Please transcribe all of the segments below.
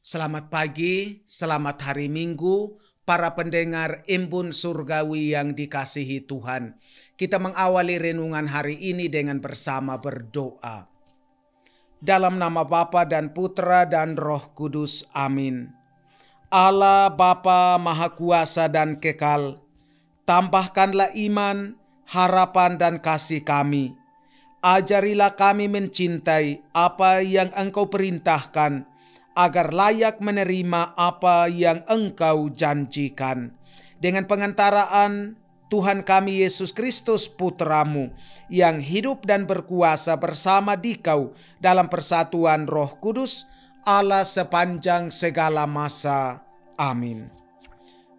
Selamat pagi, selamat hari Minggu, para pendengar Embun Surgawi yang dikasihi Tuhan. Kita mengawali renungan hari ini dengan bersama berdoa. Dalam nama Bapa dan Putra dan Roh Kudus, amin. Allah Bapa Maha Kuasa dan Kekal, tambahkanlah iman, harapan dan kasih kami. Ajarilah kami mencintai apa yang Engkau perintahkan, agar layak menerima apa yang Engkau janjikan. Dengan pengantaraan Tuhan kami Yesus Kristus Putra-Mu, yang hidup dan berkuasa bersama Dikau dalam persatuan Roh Kudus, Allah sepanjang segala masa. Amin.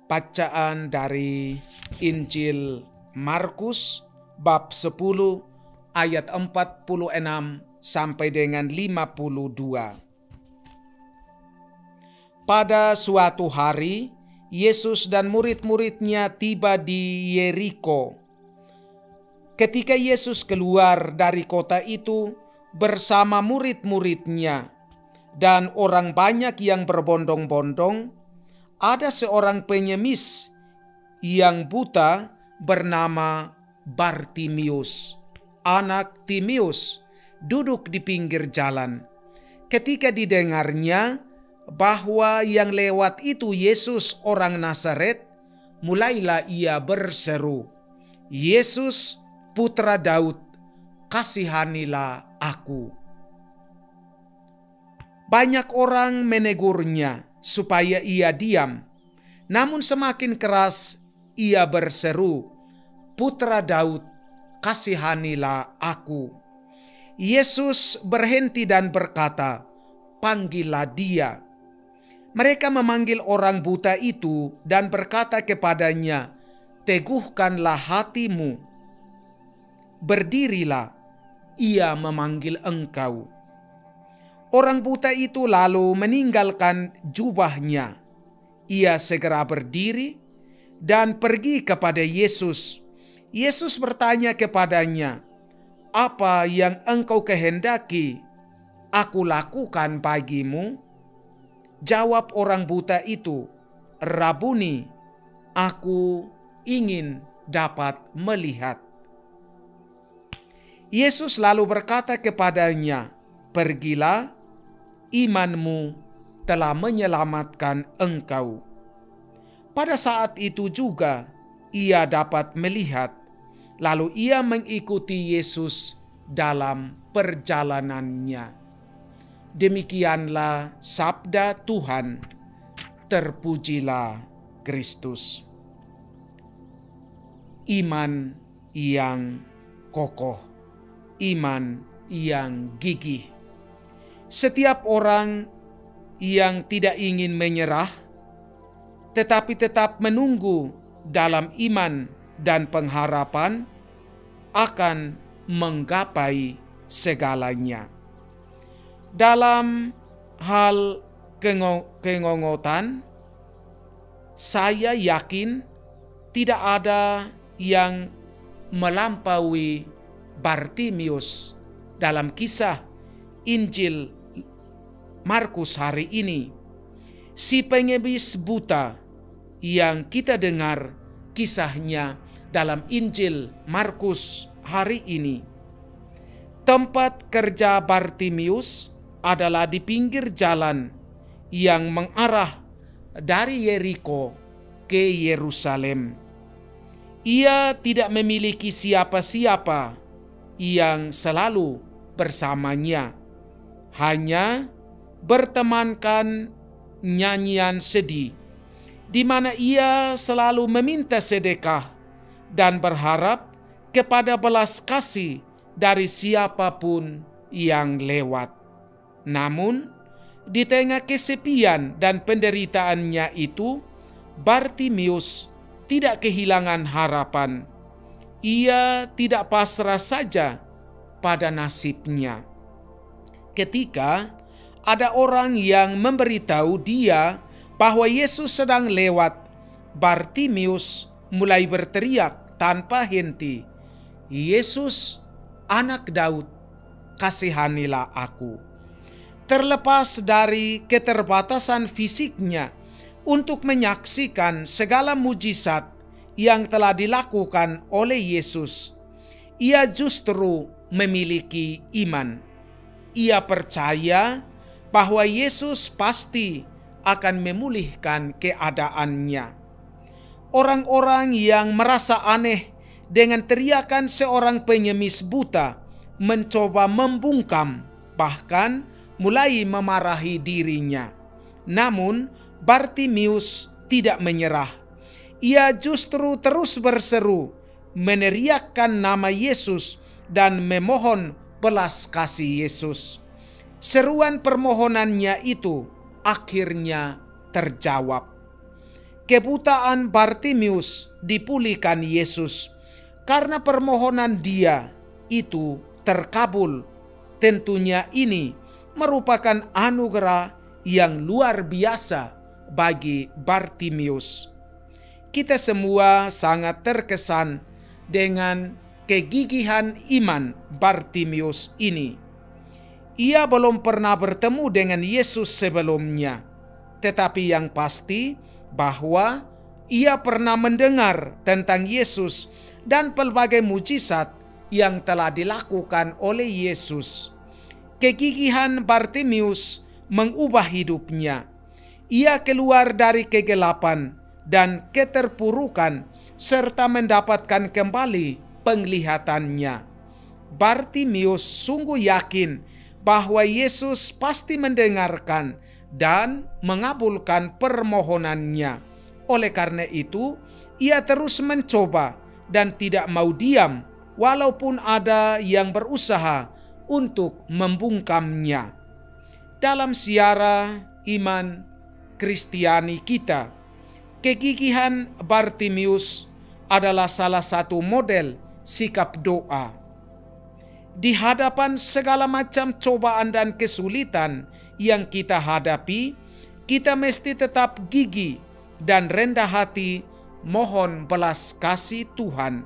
Bacaan dari Injil Markus bab 10 ayat 46 sampai dengan 52. Pada suatu hari, Yesus dan murid-muridnya tiba di Yeriko. Ketika Yesus keluar dari kota itu bersama murid-muridnya dan orang banyak yang berbondong-bondong, ada seorang pengemis yang buta bernama Bartimius, anak Timeus, duduk di pinggir jalan. Ketika didengarnya bahwa yang lewat itu Yesus orang Nazaret, mulailah ia berseru, "Yesus, Putra Daud, kasihanilah aku." Banyak orang menegurnya supaya ia diam, namun semakin keras ia berseru, "Putra Daud, kasihanilah aku." Yesus berhenti dan berkata, "Panggillah dia." Mereka memanggil orang buta itu dan berkata kepadanya, "Teguhkanlah hatimu. Berdirilah, ia memanggil engkau." Orang buta itu lalu meninggalkan jubahnya. Ia segera berdiri dan pergi kepada Yesus. Yesus bertanya kepadanya, "Apa yang engkau kehendaki aku lakukan bagimu?" Jawab orang buta itu, "Rabuni, aku ingin dapat melihat." Yesus lalu berkata kepadanya, "Pergilah, imanmu telah menyelamatkan engkau." Pada saat itu juga ia dapat melihat, lalu ia mengikuti Yesus dalam perjalanannya. Demikianlah sabda Tuhan. Terpujilah Kristus. Iman yang kokoh, iman yang gigih. Setiap orang yang tidak ingin menyerah, tetapi tetap menunggu dalam iman dan pengharapan, akan menggapai segalanya. Dalam hal kengongotan, saya yakin tidak ada yang melampaui Bartimius dalam kisah Injil Markus hari ini. Si pengemis buta yang kita dengar kisahnya dalam Injil Markus hari ini. Tempat kerja Bartimius adalah di pinggir jalan yang mengarah dari Yeriko ke Yerusalem. Ia tidak memiliki siapa-siapa yang selalu bersamanya, hanya bertemankan nyanyian sedih, di mana ia selalu meminta sedekah dan berharap kepada belas kasih dari siapapun yang lewat. Namun, di tengah kesepian dan penderitaannya itu, Bartimius tidak kehilangan harapan. Ia tidak pasrah saja pada nasibnya. Ketika ada orang yang memberitahu dia bahwa Yesus sedang lewat, Bartimius mulai berteriak tanpa henti, "Yesus, Anak Daud, kasihanilah aku." terlepas dari keterbatasan fisiknya untuk menyaksikan segala mujizat yang telah dilakukan oleh Yesus. Ia justru memiliki iman. Ia percaya bahwa Yesus pasti akan memulihkan keadaannya. Orang-orang yang merasa aneh dengan teriakan seorang pengemis buta mencoba membungkam, bahkan mulai memarahi dirinya. Namun Bartimius tidak menyerah. Ia justru terus berseru, meneriakkan nama Yesus dan memohon belas kasih Yesus. Seruan permohonannya itu akhirnya terjawab. Kebutaan Bartimius dipulihkan Yesus karena permohonan dia itu terkabul. Tentunya ini merupakan anugerah yang luar biasa bagi Bartimius. Kita semua sangat terkesan dengan kegigihan iman Bartimius ini. Ia belum pernah bertemu dengan Yesus sebelumnya, tetapi yang pasti bahwa ia pernah mendengar tentang Yesus dan pelbagai mujizat yang telah dilakukan oleh Yesus. Kegigihan Bartimius mengubah hidupnya. Ia keluar dari kegelapan dan keterpurukan serta mendapatkan kembali penglihatannya. Bartimius sungguh yakin bahwa Yesus pasti mendengarkan dan mengabulkan permohonannya. Oleh karena itu, ia terus mencoba dan tidak mau diam, walaupun ada yang berusaha untuk membungkamnya. Dalam siara iman Kristiani kita, kegigihan Bartimius adalah salah satu model sikap doa. Di hadapan segala macam cobaan dan kesulitan yang kita hadapi, kita mesti tetap gigih dan rendah hati mohon belas kasih Tuhan.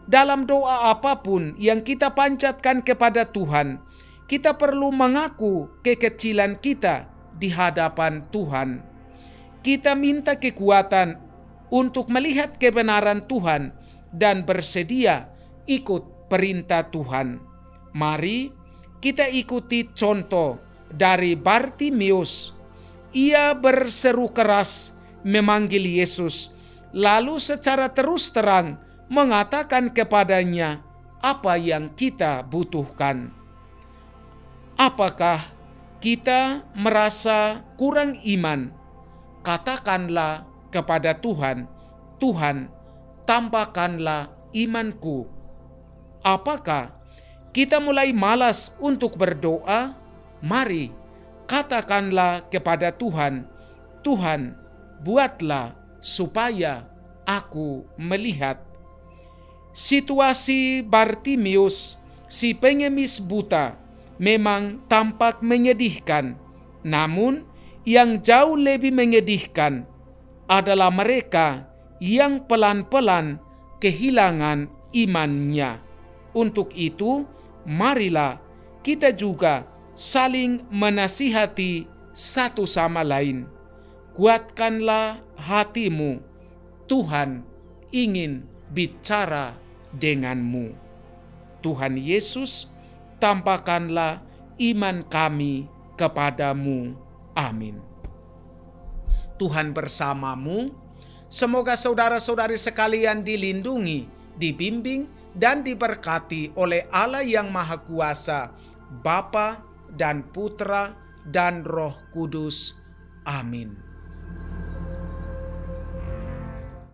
Dalam doa apapun yang kita panjatkan kepada Tuhan, kita perlu mengaku kekecilan kita di hadapan Tuhan. Kita minta kekuatan untuk melihat kebenaran Tuhan dan bersedia ikut perintah Tuhan. Mari kita ikuti contoh dari Bartimius. Ia berseru keras memanggil Yesus, lalu secara terus terang mengatakan kepadanya apa yang kita butuhkan. Apakah kita merasa kurang iman? Katakanlah kepada Tuhan, Tuhan, tambahkanlah imanku. Apakah kita mulai malas untuk berdoa? Mari katakanlah kepada Tuhan, Tuhan, buatlah supaya aku melihat. Situasi Bartimius, si pengemis buta, memang tampak menyedihkan. Namun yang jauh lebih menyedihkan adalah mereka yang pelan-pelan kehilangan imannya. Untuk itu, marilah kita juga saling menasihati satu sama lain. Kuatkanlah hatimu, Tuhan ingin bicara denganmu. Tuhan Yesus, tambahkanlah iman kami kepadamu. Amin. Tuhan bersamamu. Semoga saudara-saudari sekalian dilindungi, dibimbing, dan diberkati oleh Allah yang Maha Kuasa, Bapa dan Putra dan Roh Kudus. Amin.